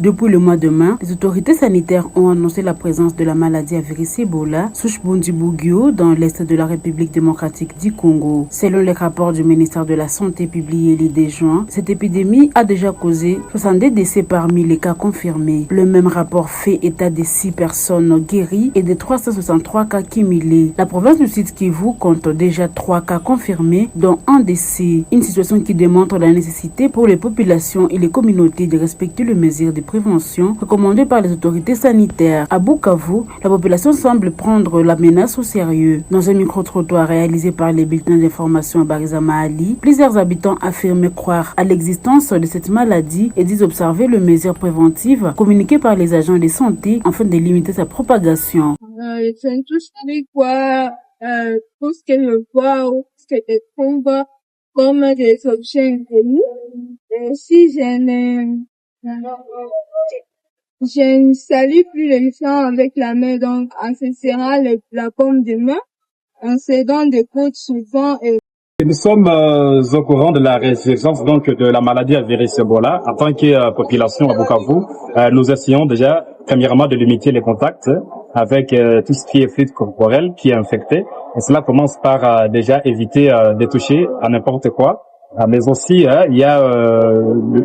Depuis le mois de mai, les autorités sanitaires ont annoncé la présence de la maladie à virus Ebola, souche Bundibugyo, dans l'est de la République démocratique du Congo. Selon les rapports du ministère de la Santé publiés le 10 juin, cette épidémie a déjà causé 62 décès parmi les cas confirmés. Le même rapport fait état de 6 personnes guéries et de 363 cas cumulés. La province du Sud Kivu compte déjà 3 cas confirmés, dont un décès. Une situation qui démontre la nécessité pour les populations et les communautés de respecter les mesures de prévention recommandées par les autorités sanitaires. À Bukavu, la population semble prendre la menace au sérieux. Dans un micro-trottoir réalisé par les bulletins d'information à Barizama Ali, plusieurs habitants affirment croire à l'existence de cette maladie et disent observer les mesures préventives communiquées par les agents de santé afin de limiter sa propagation. C'est tout ce que je vois, ce que je trouve comme des objets inconnus. Et si je ne salue plus les gens avec la main, donc en se serrant la paume de main, en se donnant des coudes souvent. Nous sommes au courant de la résurgence donc de la maladie à virus Ebola. En tant que population à Bukavu, nous essayons déjà premièrement de limiter les contacts avec tout ce qui est fluide corporel qui est infecté. Et cela commence par déjà éviter de toucher à n'importe quoi. Mais aussi, il y a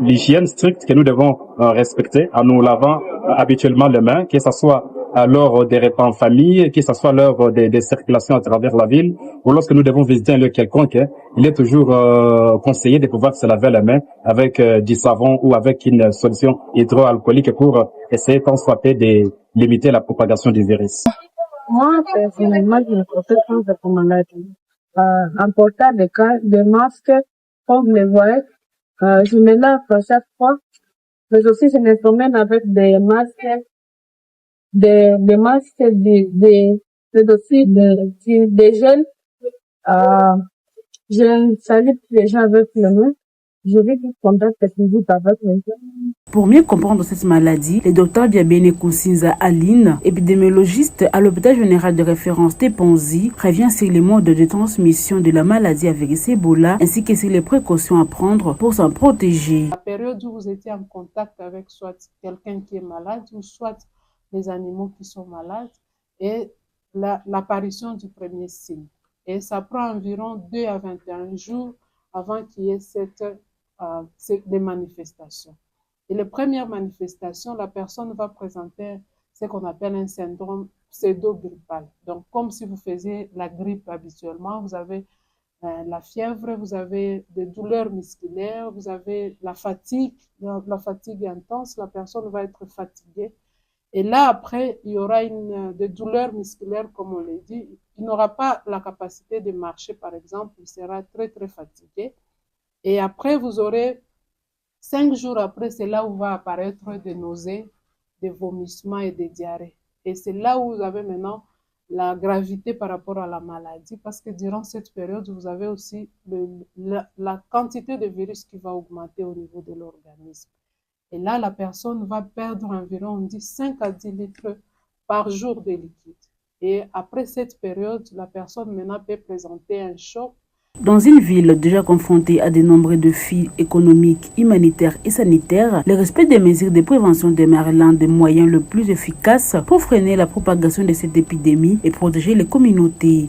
l'hygiène stricte que nous devons respecter en nous lavant habituellement les mains, que ce soit lors des repas en famille, que ce soit lors des circulations à travers la ville, ou lorsque nous devons visiter un lieu quelconque, il est toujours conseillé de pouvoir se laver les mains avec du savon ou avec une solution hydroalcoolique pour essayer tant soit peu de limiter la propagation du virus. Moi, personnellement, je ne protège pas de la maladie. En portant des masques, comme vous les voyez, je me lave à chaque fois, mais aussi je me promène avec des masques, des jeunes. Je ne salue plus les gens avec les mains. Je vais tout contact physique avec les gens. Pour mieux comprendre cette maladie, le docteur Biabene Koussinza Aline, épidémiologiste à l'hôpital général de référence Teponzi, revient sur les modes de transmission de la maladie à virus Ebola ainsi que sur les précautions à prendre pour s'en protéger. La période où vous étiez en contact avec soit quelqu'un qui est malade ou soit les animaux qui sont malades et l'apparition du premier signe. Et ça prend environ 2 à 21 jours avant qu'il y ait des manifestations. Et les premières manifestations, la personne va présenter ce qu'on appelle un syndrome pseudo-grippal. Donc, comme si vous faisiez la grippe habituellement, vous avez la fièvre, vous avez des douleurs musculaires, vous avez la fatigue intense, la personne va être fatiguée. Et là, après, il y aura des douleurs musculaires, comme on l'a dit. Il n'aura pas la capacité de marcher, par exemple, il sera très, très fatigué. Et après, vous aurez 5 jours après, c'est là où va apparaître des nausées, des vomissements et des diarrhées. Et c'est là où vous avez maintenant la gravité par rapport à la maladie, parce que durant cette période, vous avez aussi la quantité de virus qui va augmenter au niveau de l'organisme. Et là, la personne va perdre environ, on dit, 5 à 10 litres par jour de liquide. Et après cette période, la personne maintenant peut présenter un choc. Dans une ville déjà confrontée à de nombreux défis économiques, humanitaires et sanitaires, le respect des mesures de prévention demeure l'un des moyens les plus efficaces pour freiner la propagation de cette épidémie et protéger les communautés.